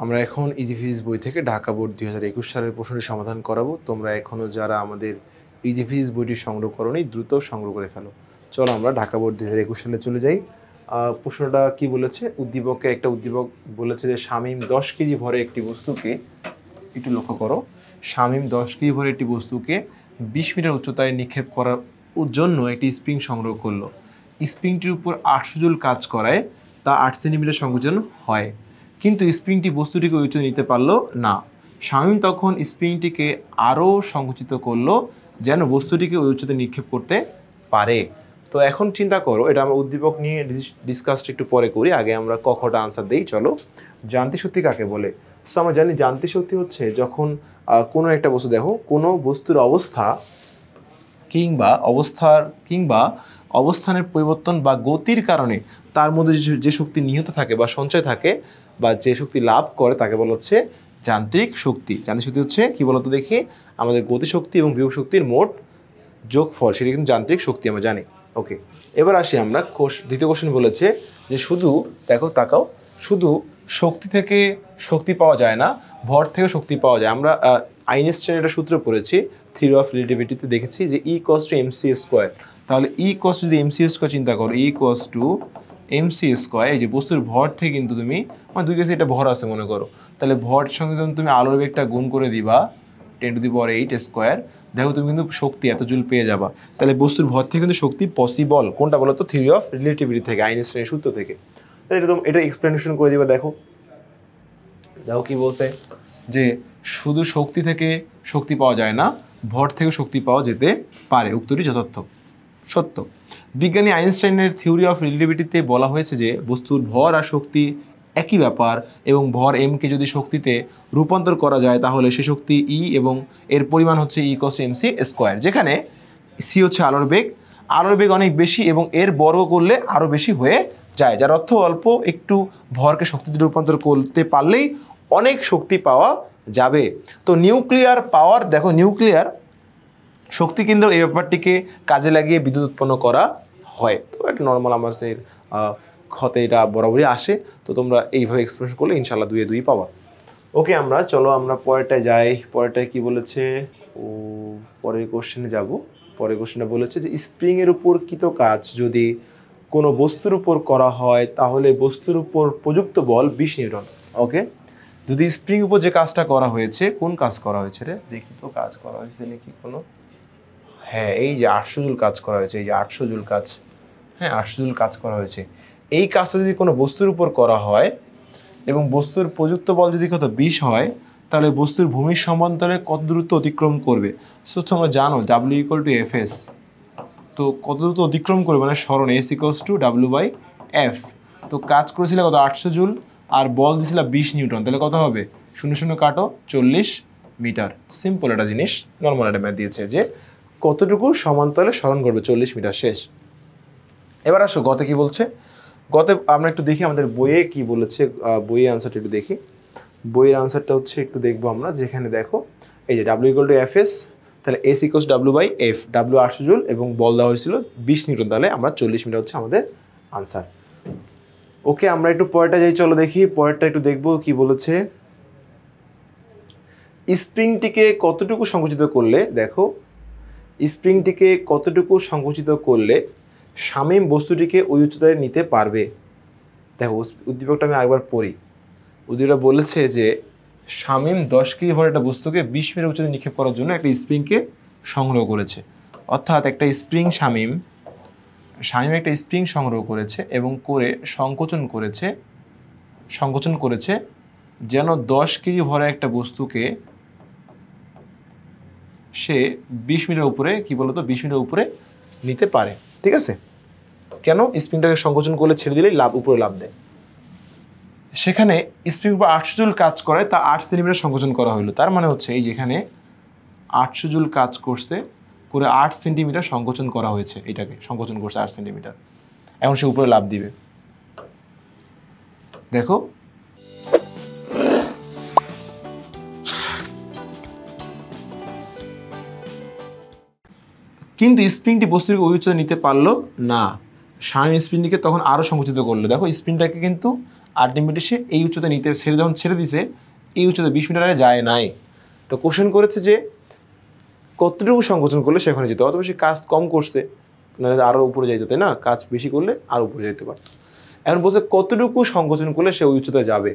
আমরা এখন easy physics বই থেকে ঢাকা বোর্ড 2021 সালের প্রশ্নটি সমাধান করাবো। তোমরা এখনও যারা আমাদের ইজি ফিজিক্স বইটি সংগ্রহ করোনি দ্রুত সংগ্রহ করে ফেলো। চলো আমরা ঢাকা বোর্ড 2021 সালে চলে যাই। প্রশ্নটা কি বলেছে? উদ্দীপকে একটা উদ্দীপক বলেছে যে শামীম 10 কেজি ভরে একটি বস্তুকে, একটু লক্ষ্য করো, শামীম 10 কেজি ভরে একটি বস্তুকে 20 মিটার উচ্চতায় নিক্ষেপ করার জন্য একটি স্প্রিং সংগ্রহ করলো। স্প্রিংটির উপর 800 জুল কাজ করায় তা 8 সেন্টিমিটার সংকোচন হয়, কিন্তু স্প্রিংটি বস্তুটিকে উচ্চতা নিতে পারলো না। শামীম তখন স্প্রিংটিকে আরও সংকুচিত করলো যেন বস্তুটিকে ওই উচ্চতায় নিক্ষেপ করতে পারে। তো এখন চিন্তা করো, এটা আমরা উদ্দীপক নিয়ে ডিসকাসটা একটু পরে করি, আগে আমরা কখটা আনসার দিই। চলো, যান্ত্রিক শক্তি কাকে বলে? সো আমরা জানি যান্ত্রিক শক্তি হচ্ছে যখন কোনো একটা বস্তু, দেখো কোনো বস্তুর অবস্থা কিংবা অবস্থানের পরিবর্তন বা গতির কারণে তার মধ্যে যে শক্তি নিহিত থাকে বা সঞ্চয় থাকে বা যে শক্তি লাভ করে তাকে বলা হচ্ছে যান্ত্রিক শক্তি। যান্ত্রিক শক্তি হচ্ছে কি বলতো দেখি, আমাদের গতিশক্তি এবং বিভব শক্তির মোট যোগফল, সেটা কিন্তু যান্ত্রিক শক্তি আমরা জানি। ওকে, এবার আসি আমরা দ্বিতীয় কোশ্চেন বলেছে যে শুধু দেখো তাকাও, শুধু শক্তি থেকে শক্তি পাওয়া যায় না, ভর থেকে শক্তি পাওয়া যায়। আমরা আইনস্টাইনের একটা সূত্র পড়েছি, থিওরি অফ রিলেটিভিটিতে দেখেছি যে E = mc স্কোয়ার। তাহলে E = যদি mc স্কোয়ার চিন্তা করো, E = mc স্কোয়ার, এই যে বস্তুর ভর থেকে কিন্তু তুমি মানে দুই কেজি এটা ভর আছে মনে করো, তাহলে ভর সঙ্গে যখন তুমি আলোর বেগটা গুণ করে দিবা 10⁸ স্কোয়ার, দেখো তুমি কিন্তু শক্তি এত জুল পেয়ে যাবা। তাহলে বস্তুর ভর থেকে কিন্তু শক্তি পসিবল, কোনটা বলো তো? থিওরি অফ রিলেটিভিটি থেকে, আইনস্টাইনের সূত্র থেকে। তাহলে এটা এক্সপ্লেনেশন করে দিবা। দেখো কি বলছে, যে শুধু শক্তি থেকে শক্তি পাওয়া যায় না, ভর থেকে শক্তি পাওয়া যেতে পারে। উত্তরটি যথার্থ, সত্য। বিজ্ঞানী আইনস্টাইনের থিওরি অফ রিলেটিভিটিতে বলা হয়েছে যে বস্তুর ভর আর শক্তি একই ব্যাপার এবং ভর এমকে যদি শক্তিতে রূপান্তর করা যায় তাহলে সে শক্তি ই এবং এর পরিমাণ হচ্ছে E = mc স্কোয়ার, যেখানে সি হচ্ছে আলোর বেগ। আলোর বেগ অনেক বেশি এবং এর বর্গ করলে আরও বেশি হয়ে যায়, যার অর্থ অল্প একটু ভরকে শক্তিতে রূপান্তর করতে পারলেই অনেক শক্তি পাওয়া যাবে। তো নিউক্লিয়ার পাওয়ার, দেখো নিউক্লিয়ার শক্তি কেন্দ্র এই ব্যাপারটিকে কাজে লাগিয়ে বিদ্যুৎ উৎপন্ন করা হয়। তো এটা নর্মাল আমাদের ক্ষতে এটা বরাবরই আসে। তো তোমরা এইভাবে এক্সপ্রেশন করলে ইনশাল্লাহ 2 এ 2 পাবা। ওকে, চলো আমরা পরেরটায় যাই। পরেরটায় কি বলেছে? পরের কোশ্চেনে যাব। পরের কোশ্চেনে বলেছে যে স্প্রিংয়ের উপর কৃত কাজ যদি কোনো বস্তুর উপর করা হয় তাহলে বস্তুর উপর প্রযুক্ত বল 20 নিউটন। ওকে, যদি স্প্রিং উপর যে কাজটা করা হয়েছে, কোন কাজ করা হয়েছে রে? দেখি তো কাজ করা হয়েছে নাকি কোনো। হ্যাঁ, এই যে 800 জুল কাজ করা হয়েছে, এই যে 800 জুল কাজ, হ্যাঁ 800 জুল কাজ করা হয়েছে। এই কাজটা যদি কোনো বস্তুর উপর করা হয় এবং বস্তুর প্রযুক্ত বল যদি কত 20 হয়, তাহলে বস্তুর ভূমির সমান্তরে কত দূরত্ব অতিক্রম করবে? সো তোমরা জানো W = Fs। তো কত দূরত্ব অতিক্রম করবে মানে সরণ S = W/F। তো কাজ করেছিল কত? 800 জুল, আর বল দিয়েছিল 20 নিউটন, তাহলে কত হবে? 0 0 কাটো, 40 মিটার। সিম্পল একটা জিনিস, নর্মাল একটা ম্যাথ দিয়েছে যে কতটুকু সমান্তরালে সরণ করবে, 40 মিটার। শেষ। এবার আসো গতে কি বলছে। গতে আমরা একটু দেখি আমাদের বইয়ে কি বলেছে, বইয়ের আনসারটা একটু দেখি। বইয়ের আনসারটা হচ্ছে একটু দেখবো আমরা, যেখানে দেখো এই যে W = Fs, তাহলে S = W/F, W 800 জুল এবং বল দেওয়া হয়েছিল 20 নিউটন, তাহলে আমরা 40 মিটার হচ্ছে আমাদের আনসার। ওকে, আমরা একটু পরেরটা যাই, চলো দেখি পরেরটা একটু দেখবো কি বলেছে। স্প্রিংটিকে কতটুকু সংকুচিত করলে, দেখো স্প্রিংটিকে কতটুকু সংকুচিত করলে শামীম বস্তুটিকে ওই উচ্চতায় নিতে পারবে? দেখো উদ্দীপকটা আমি আরেকবার পড়ি। উদ্দীপকটা বলেছে যে শামীম 10 কেজি ভরের একটা বস্তুকে 20 মিটার উচ্চতায় নিক্ষেপ করার জন্য একটা স্প্রিংকে সংগ্রহ করেছে। অর্থাৎ একটা স্প্রিং শামীম একটা স্প্রিং সংগ্রহ করেছে এবং করে সংকোচন করেছে যেন 10 কেজি ভরের একটা বস্তুকে সে 20 মিটার উপরে, কি বলতো, 20 মিটার উপরে নিতে পারে। ঠিক আছে, কেন? স্প্রিংটাকে সংকোচন করলে ছেড়ে দিলেই উপরে লাভ দেয়। সেখানে স্প্রিং উপর 800 জুল কাজ করে, তা 8 সেন্টিমিটার সংকোচন করা হলো। তার মানে হচ্ছে এই যেখানে 800 জুল কাজ করছে, করে 8 সেন্টিমিটার সংকোচন করা হয়েছে, এটাকে সংকোচন করছে 8 সেন্টিমিটার। এখন সে উপরে লাভ দিবে। দেখো কিন্তু স্প্রিংটি বস্তুকে ওই উচ্চতা নিতে পারলো না। শামীম স্প্রিংটিকে তখন আরও সংকুচিত করলো। দেখো স্প্রিংটাকে কিন্তু আলটিমেটলি সে এই উচ্চতা নিতে যখন ছেড়ে দিছে এই উচ্চতা 20 মিটারে যায় নাই। তো কোশ্চেন করেছে যে কতটুকু সংকোচন করলে সেখানে যেত, অত বেশি কাজ কম করছে, নাহলে আরও উপরে যাইতো, তাই না? কাজ বেশি করলে আরও উপরে যেতে পারতো। এখন বলছে কতটুকু সংকোচন করলে সে ওই উচ্চতায় যাবে।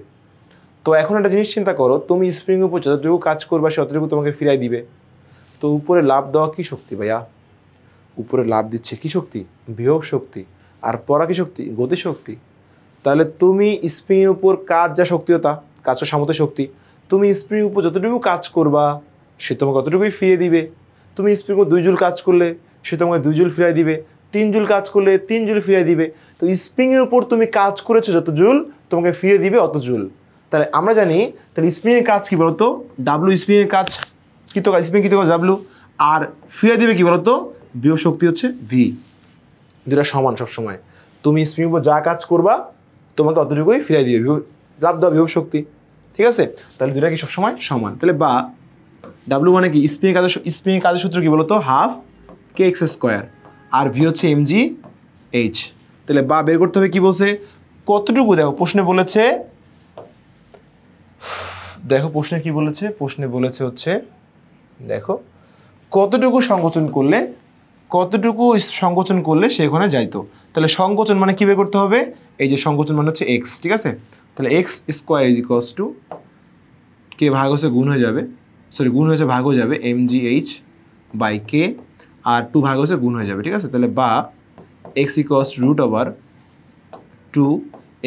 তো এখন একটা জিনিস চিন্তা করো, তুমি স্প্রিং উপর যতটুকু কাজ করবা সে অতটুকু তোমাকে ফিরাই দিবে। তো উপরে লাভ দেওয়া কী শক্তি ভাইয়া? উপরে লাভ দিচ্ছে কী শক্তি? বিভব শক্তি। আর পড়া কী শক্তি? গতি শক্তি। তাহলে তুমি স্প্রিংয়ের উপর কাজ যা শক্তিতা, কাজের সামর্থ্য শক্তি, তুমি স্প্রিংয়ের উপর যতটুকু কাজ করবা সে তোমাকে অতটুকুই ফিরিয়ে দিবে। তুমি স্প্রিংয়ের উপর 2 জুল কাজ করলে সে তোমাকে 2 জুল ফিরিয়ে দিবে, 3 জুল কাজ করলে 3 জুল ফিরিয়ে দিবে। তো স্প্রিংয়ের উপর তুমি কাজ করেছো যত জুল, তোমাকে ফিরিয়ে দিবে অত জুল। তাহলে আমরা জানি তাহলে স্প্রিংয়ের কাজ কী বলতো? ডাব্লু স্প্রিংয়ের কাজ কী তো, স্প্রিং কী তো ডাব্লু, আর ফিরিয়ে দিবে কী বলতো? বিভব শক্তি হচ্ছে ভি। দুটা সমান সবসময়। তুমি স্প্রিংয়ের উপর যা কাজ করবা তোমাকে অতটুকুই ফিরিয়ে দিবে, লাভ দেওয়া বিভব শক্তি। ঠিক আছে? তাহলে দুটা কি সবসময় সমান। তাহলে বা ডাব্লু মানে কি? স্প্রিংয়ের কাজের সূত্র কী বলতো? হাফ কে এক্স স্কোয়ার, আর ভি হচ্ছে mg h। তাহলে বা বের করতে হবে। কি বলছে? কতটুকু? দেখো প্রশ্নে বলেছে, দেখো প্রশ্নে কি বলেছে, প্রশ্নে বলেছে হচ্ছে দেখো কতটুকু সংকোচন করলে সে ওখানে যাইতো। তাহলে সংকোচন মানে কী বের করতে হবে? এই যে সংকোচন মানে হচ্ছে এক্স। ঠিক আছে? তাহলে x square is equals to k ভাগ হচ্ছে গুণ হয়ে যাবে, গুণ হয়েছে ভাগ হয়ে যাবে mgh বাই কে, আর 2 ভাগ হচ্ছে গুণ হয়ে যাবে। ঠিক আছে? তাহলে বা x equals root over 2,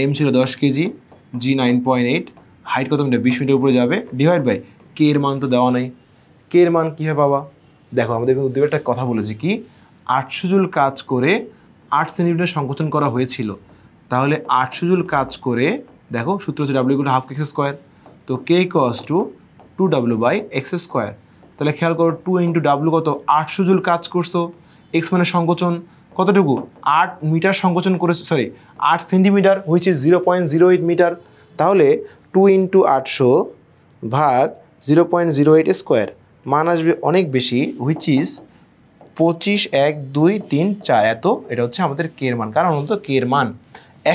m ছিল 10 কেজি, জি 9.8, হাইট কত মিটার? 20 মিটার উপরে যাবে, ডিভাইড বাই কে এর মান তো দেওয়া নাই। কে এর মান কীভাবে পাবা? দেখো আমাদের উদ্দীপকে একটা কথা বলেছি কি, 800 জুল কাজ করে 8 সেন্টিমিটার সংকোচন করা হয়েছিল। তাহলে 800 জুল কাজ করে, দেখো সূত্র হচ্ছে ডাব্লিউ equal to half x square. তো k equals to 2w by x square. তাহলে খেয়াল করো 2 ইন্টু ডাব্লু কত? 800 জুল কাজ করছো। এক্স মানে সংকোচন কতটুকু? 8 মিটার সংকোচন করেছে, 8 সেন্টিমিটার, হুইচ ইজ 0.08 মিটার। তাহলে 2 ইন্টু 800 ভাগ 0.08 স্কোয়ার, মান আসবে অনেক বেশি, হুইচ ইজ 25, 1, 2, 3, 4 এত। এটা হচ্ছে আমাদের কে এর মান, কারণ হলো কে এর মান।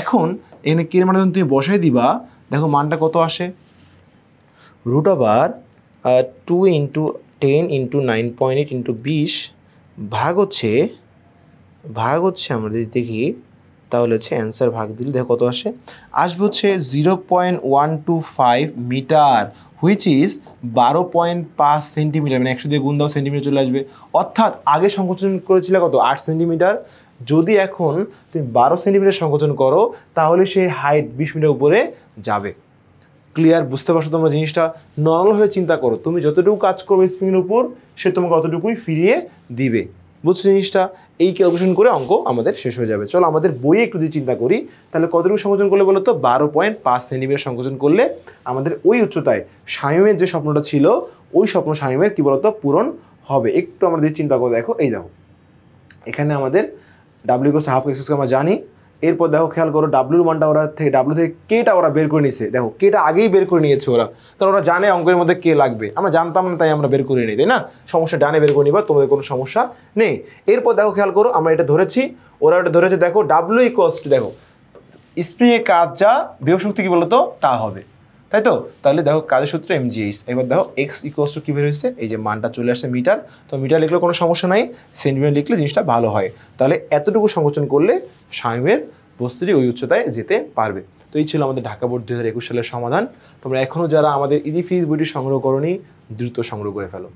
এখন এখানে কে এর মান যখন তুমি বসাই দিবা, দেখো মানটা কত আসে? Root over 2 into 10 into 9.8 into 20 ভাগ হচ্ছে আমরা যদি দেখি তাহলে হচ্ছে অ্যান্সার ভাগ দিলে দেখো কত আসবে হচ্ছে 0.125 মিটার, হুইচ ইজ 12.5 সেন্টিমিটার। মানে 100 দিয়ে গুণ দাও, সেন্টিমিটার চলে আসবে। অর্থাৎ আগে সংকোচন করেছিলে কত? 8 সেন্টিমিটার। যদি এখন তুমি 12 সেন্টিমিটার সংকোচন করো তাহলে সেই হাইট 20 মিটার উপরে যাবে। ক্লিয়ার? বুঝতে পারছো তোমরা জিনিসটা? নর্মালভাবে চিন্তা করো, তুমি যতটুকু কাজ করবে স্প্রিংয়ের উপর সে তোমাকে অতটুকুই ফিরিয়ে দিবে। বুঝছো জিনিসটা? এই ক্যালকুলেশন করে অঙ্ক আমাদের শেষ হয়ে যাবে। চলো আমাদের বইয়ে একটু যদি চিন্তা করি, তাহলে কতটুকু সংকোচন করলে বলো তো? 12.5 সেন্টিমিটার সংকোচন করলে আমাদের ওই উচ্চতায় শামীমের যে স্বপ্নটা ছিল ওই স্বপ্ন শামীমের কী বলতো? পূরণ হবে। একটু আমরা যদি চিন্তা করে দেখো, এই দেখো এখানে আমাদের W equals half x square আমরা জানি। এরপর দেখো খেয়াল করো ডাব্লিউর মানটা ডাব্লিউ থেকে কেটা ওরা বের করে নিয়েছে। দেখো কেটা আগেই বের করে নিয়েছে ওরা, কারণ ওরা জানে অঙ্কের মধ্যে কে লাগবে। আমরা জানতাম না তাই আমরা বের করে নিই, তাই না? সমস্যা ডানে বের করে নিবা, তোমাদের কোনো সমস্যা নেই। এরপর দেখো খেয়াল করো আমরা এটা ধরেছি, ওরা এটা ধরেছে। দেখো ডাব্লিউ ইকুয়ালস টু, দেখো স্প্রিংয়ের কাজ যা বিভব শক্তি কী বলতো? তা হবে, তাই তো? তাহলে দেখো কাজের সূত্র mgh। এবার দেখো এক্স ইকুয়ালস টু কী বের হয়েছে? এই যে মানটা চলে আসছে মিটার। তো মিটার লিখলে কোনো সমস্যা নাই, সেন্টিমিটার লিখলে জিনিসটা ভালো হয়। তাহলে এতটুকু সংকোচন করলে শামীমের বস্তুটি ওই উচ্চতায় যেতে পারবে। তো এই ছিল আমাদের ঢাকা বোর্ড 2021 সালের সমাধান। তোমরা এখনও যারা আমাদের ইজি ফিজিক্স বইটি সংগ্রহ করোনি দ্রুত সংগ্রহ করে ফেলো।